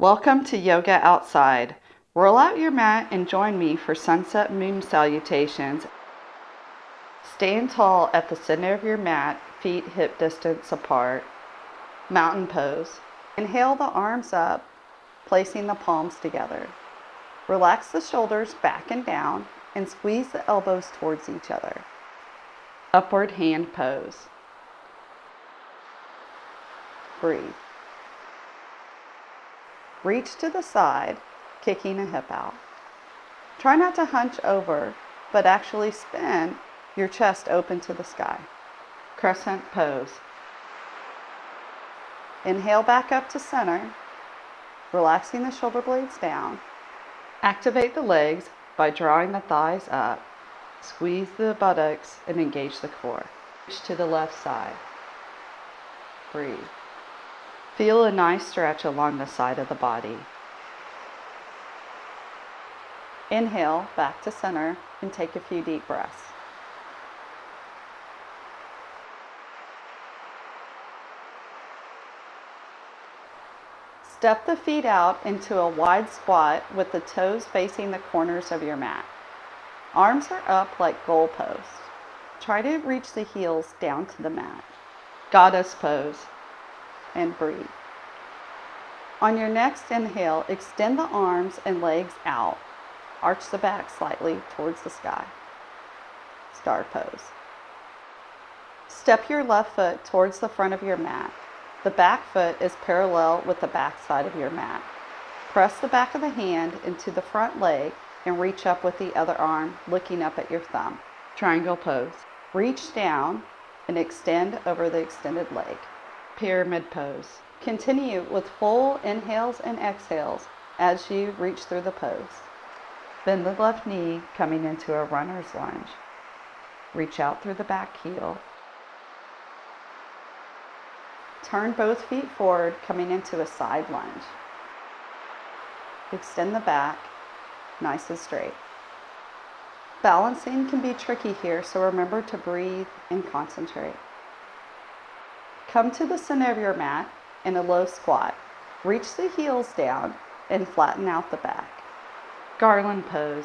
Welcome to Yoga Outside. Roll out your mat and join me for Sunset Moon Salutations. Stand tall at the center of your mat, feet hip distance apart. Mountain pose. Inhale the arms up, placing the palms together. Relax the shoulders back and down and squeeze the elbows towards each other. Upward hand pose. Breathe. Reach to the side, kicking a hip out. Try not to hunch over, but actually spin your chest open to the sky. Crescent pose. Inhale back up to center, relaxing the shoulder blades down. Activate the legs by drawing the thighs up. Squeeze the buttocks and engage the core. Reach to the left side. Breathe. Feel a nice stretch along the side of the body. Inhale back to center and take a few deep breaths. Step the feet out into a wide squat with the toes facing the corners of your mat. Arms are up like goalposts. Try to reach the heels down to the mat. Goddess pose. And breathe. On your next inhale, extend the arms and legs out. Arch the back slightly towards the sky. Star pose. Step your left foot towards the front of your mat. The back foot is parallel with the back side of your mat. Press the back of the hand into the front leg and reach up with the other arm, looking up at your thumb. Triangle pose. Reach down and extend over the extended leg. Pyramid pose. Continue with full inhales and exhales as you reach through the pose. Bend the left knee, coming into a runner's lunge. Reach out through the back heel. Turn both feet forward, coming into a side lunge. Extend the back, nice and straight. Balancing can be tricky here, so remember to breathe and concentrate. Come to the center of your mat in a low squat. Reach the heels down and flatten out the back. Garland pose.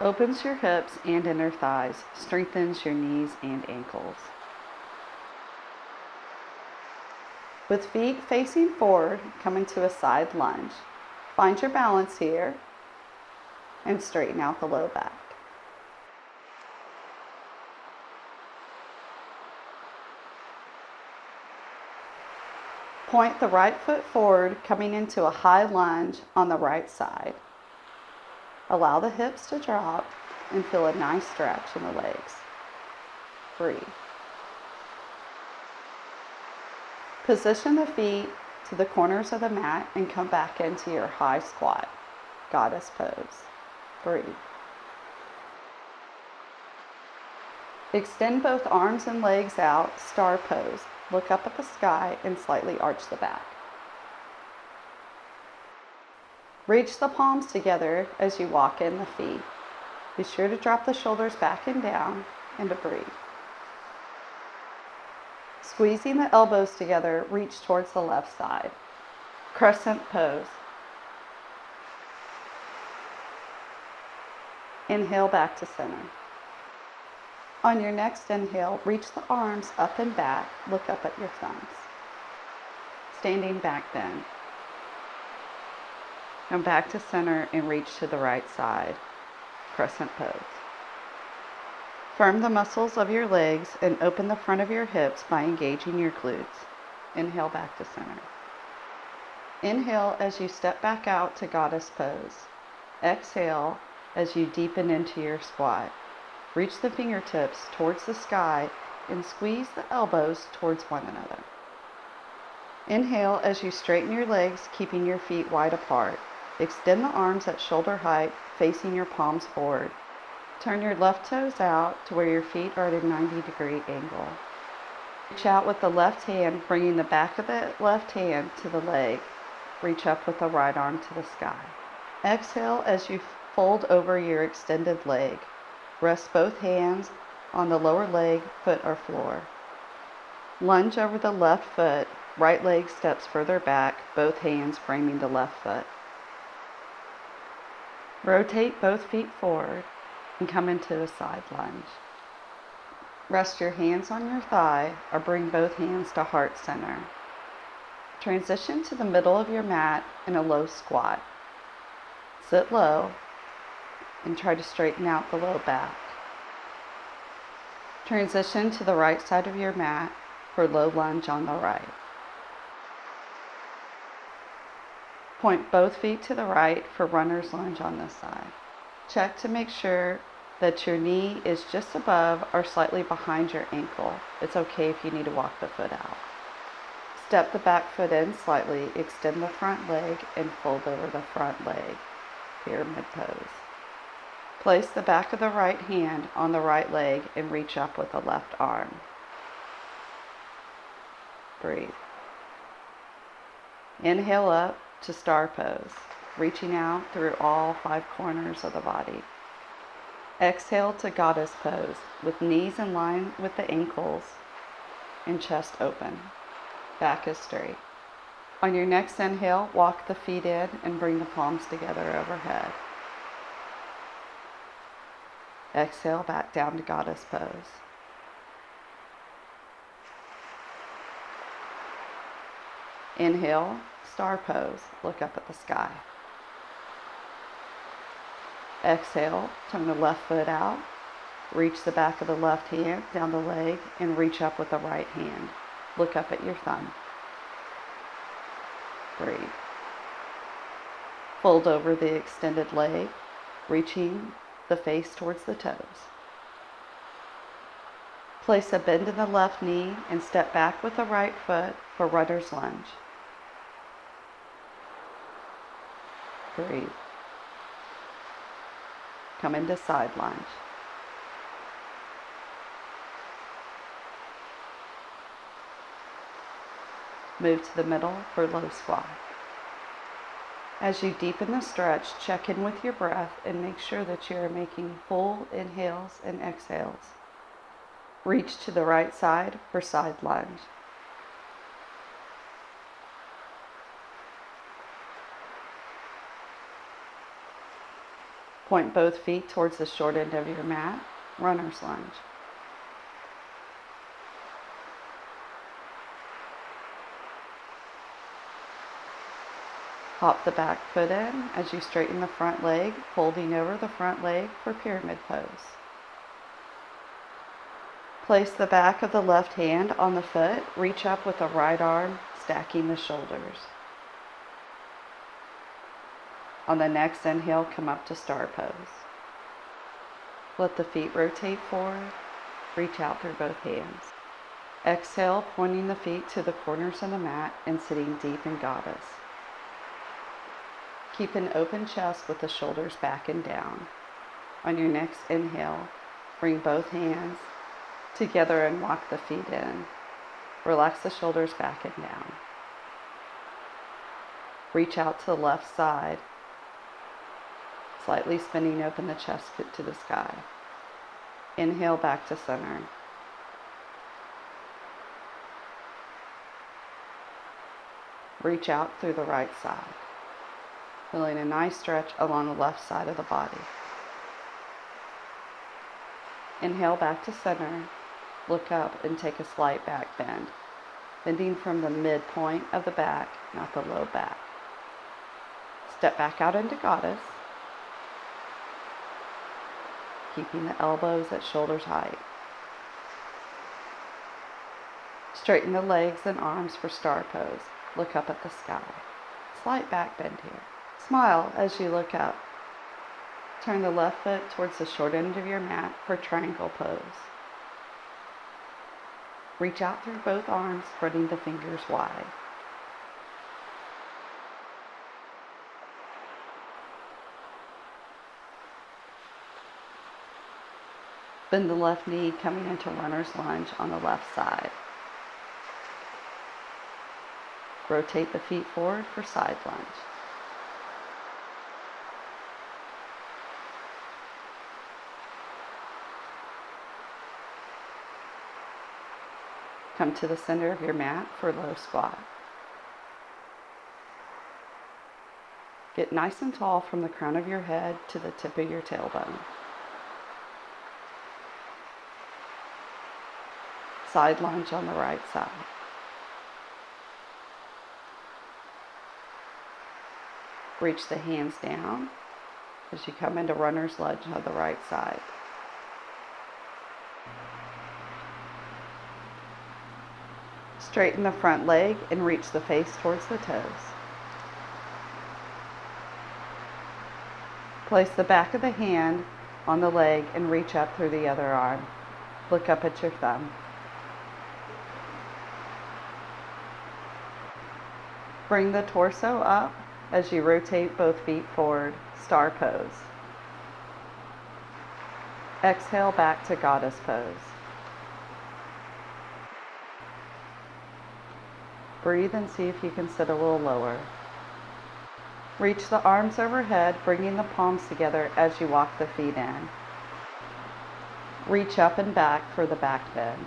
Opens your hips and inner thighs. Strengthens your knees and ankles. With feet facing forward, come into a side lunge. Find your balance here and straighten out the low back. Point the right foot forward, coming into a high lunge on the right side. Allow the hips to drop and feel a nice stretch in the legs. Breathe. Position the feet to the corners of the mat and come back into your high squat. Goddess pose. Breathe. Extend both arms and legs out, star pose. Look up at the sky and slightly arch the back. Reach the palms together as you walk in the feet. Be sure to drop the shoulders back and down and to breathe. Squeezing the elbows together, reach towards the left side. Crescent pose. Inhale back to center. On your next inhale, reach the arms up and back, look up at your thumbs. Standing back bend. Come back to center and reach to the right side. Crescent pose. Firm the muscles of your legs and open the front of your hips by engaging your glutes. Inhale back to center. Inhale as you step back out to goddess pose. Exhale as you deepen into your squat. Reach the fingertips towards the sky and squeeze the elbows towards one another. Inhale as you straighten your legs, keeping your feet wide apart. Extend the arms at shoulder height, facing your palms forward. Turn your left toes out to where your feet are at a 90-degree angle. Reach out with the left hand, bringing the back of the left hand to the leg. Reach up with the right arm to the sky. Exhale as you fold over your extended leg. Rest both hands on the lower leg, foot, or floor. Lunge over the left foot Right leg steps further back, both hands framing the left foot. Rotate both feet forward and come into a side lunge. Rest your hands on your thigh or bring both hands to heart center. Transition to the middle of your mat in a low squat. Sit low and try to straighten out the low back. Transition to the right side of your mat for low lunge on the right. Point both feet to the right for runner's lunge on this side. Check to make sure that your knee is just above or slightly behind your ankle. It's okay if you need to walk the foot out. Step the back foot in slightly, extend the front leg, and fold over the front leg, pyramid pose. Place the back of the right hand on the right leg and reach up with the left arm. Breathe. Inhale up to star pose, reaching out through all 5 corners of the body. Exhale to goddess pose with knees in line with the ankles and chest open. Back is straight. On your next inhale, walk the feet in and bring the palms together overhead. Exhale back down to goddess pose. Inhale, star pose, look up at the sky. Exhale, turn the left foot out, reach the back of the left hand down the leg and reach up with the right hand. Look up at your thumb. Breathe. Fold over the extended leg, reaching the face towards the toes. Place a bend in the left knee and step back with the right foot for runner's lunge. Breathe. Come into side lunge. Move to the middle for low squat. As you deepen the stretch, check in with your breath and make sure that you are making full inhales and exhales. Reach to the right side for side lunge. Point both feet towards the short end of your mat, runner's lunge. Hop the back foot in as you straighten the front leg, folding over the front leg for pyramid pose. Place the back of the left hand on the foot, reach up with the right arm, stacking the shoulders. On the next inhale, come up to star pose. Let the feet rotate forward, reach out through both hands. Exhale, pointing the feet to the corners of the mat and sitting deep in goddess. Keep an open chest with the shoulders back and down. On your next inhale, bring both hands together and walk the feet in. Relax the shoulders back and down. Reach out to the left side, slightly spinning open the chest to the sky. Inhale back to center. Reach out through the right side, feeling a nice stretch along the left side of the body. Inhale back to center. Look up and take a slight back bend, bending from the midpoint of the back, not the low back. Step back out into goddess, keeping the elbows at shoulders height. Straighten the legs and arms for star pose. Look up at the sky. Slight back bend here. Smile as you look up. Turn the left foot towards the short end of your mat for triangle pose. Reach out through both arms, spreading the fingers wide. Bend the left knee, coming into runner's lunge on the left side. Rotate the feet forward for side lunge. Come to the center of your mat for low squat. Get nice and tall from the crown of your head to the tip of your tailbone. Side lunge on the right side. Reach the hands down as you come into runner's lunge on the right side. Straighten the front leg and reach the face towards the toes. Place the back of the hand on the leg and reach up through the other arm. Look up at your thumb. Bring the torso up as you rotate both feet forward, star pose. Exhale back to goddess pose. Breathe and see if you can sit a little lower. Reach the arms overhead, bringing the palms together as you walk the feet in. Reach up and back for the back bend.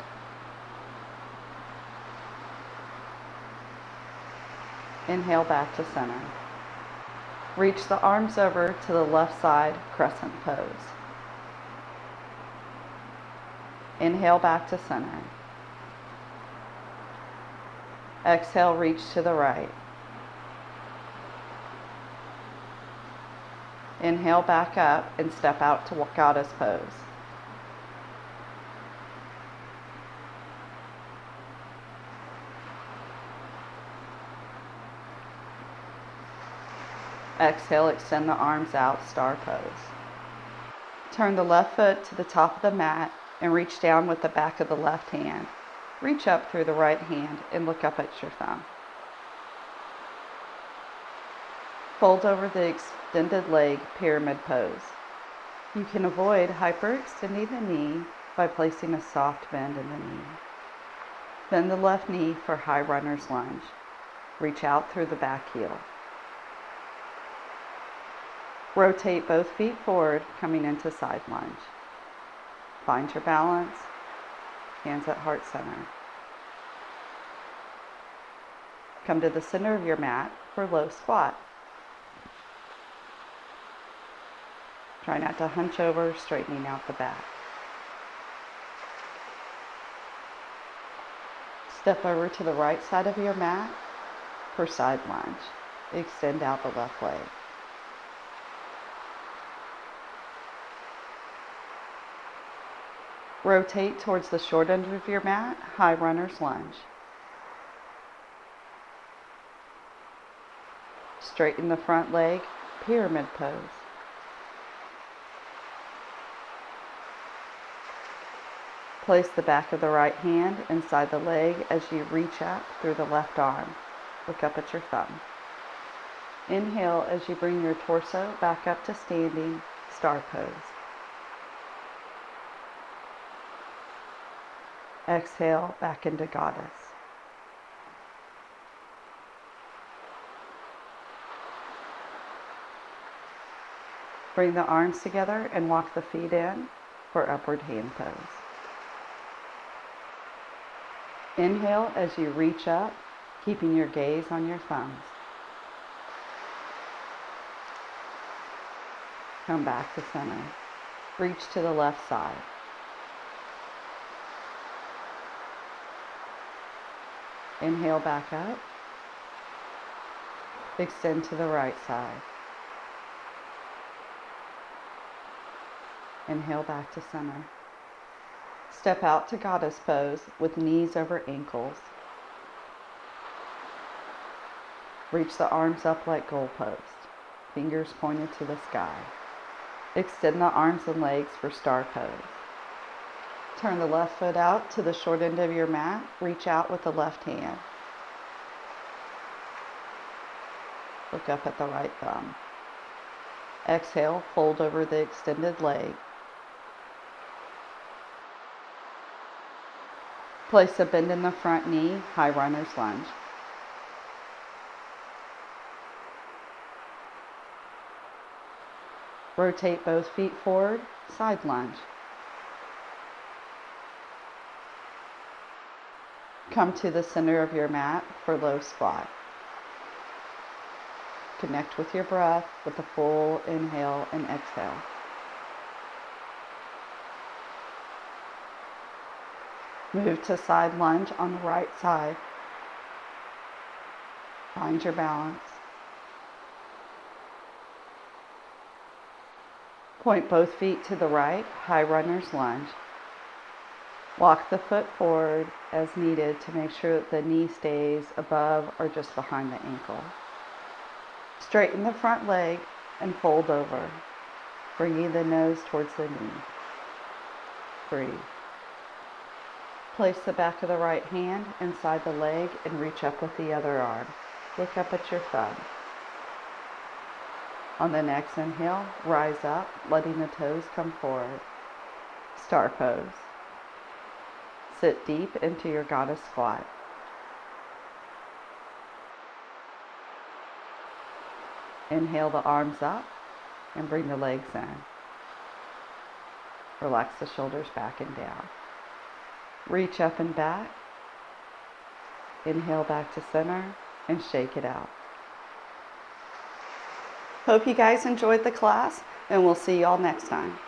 Inhale back to center. Reach the arms over to the left side, crescent pose. Inhale back to center. Exhale, reach to the right. Inhale back up and step out to goddess pose. Exhale, extend the arms out, star pose. Turn the left foot to the top of the mat and reach down with the back of the left hand. Reach up through the right hand and look up at your thumb. Fold over the extended leg, pyramid pose. You can avoid hyperextending the knee by placing a soft bend in the knee. Bend the left knee for high runner's lunge. Reach out through the back heel. Rotate both feet forward, coming into side lunge. Find your balance, hands at heart center. Come to the center of your mat for low squat. Try not to hunch over, straightening out the back. Step over to the right side of your mat for side lunge. Extend out the left leg. Rotate towards the short end of your mat, high runner's lunge. Straighten the front leg, pyramid pose. Place the back of the right hand inside the leg as you reach up through the left arm. Look up at your thumb. Inhale as you bring your torso back up to standing, star pose. Exhale back into goddess. Bring the arms together and walk the feet in for upward hand pose. Inhale as you reach up, keeping your gaze on your thumbs. Come back to center. Reach to the left side. Inhale back up. Extend to the right side. Inhale back to center. Step out to goddess pose with knees over ankles. Reach the arms up like goalposts, fingers pointed to the sky. Extend the arms and legs for star pose. Turn the left foot out to the short end of your mat. Reach out with the left hand. Look up at the right thumb. Exhale, fold over the extended leg. Place a bend in the front knee, high runner's lunge. Rotate both feet forward, side lunge. Come to the center of your mat for low squat. Connect with your breath with a full inhale and exhale. Move to side lunge on the right side. Find your balance. Point both feet to the right, high runner's lunge. Walk the foot forward as needed to make sure that the knee stays above or just behind the ankle. Straighten the front leg and fold over, bringing the nose towards the knee. Breathe. Place the back of the right hand inside the leg and reach up with the other arm. Look up at your thumb. On the next inhale, rise up, letting the toes come forward. Star pose. Sit deep into your goddess squat. Inhale the arms up and bring the legs in. Relax the shoulders back and down. Reach up and back. Inhale back to center and shake it out. Hope you guys enjoyed the class, and we'll see y'all next time.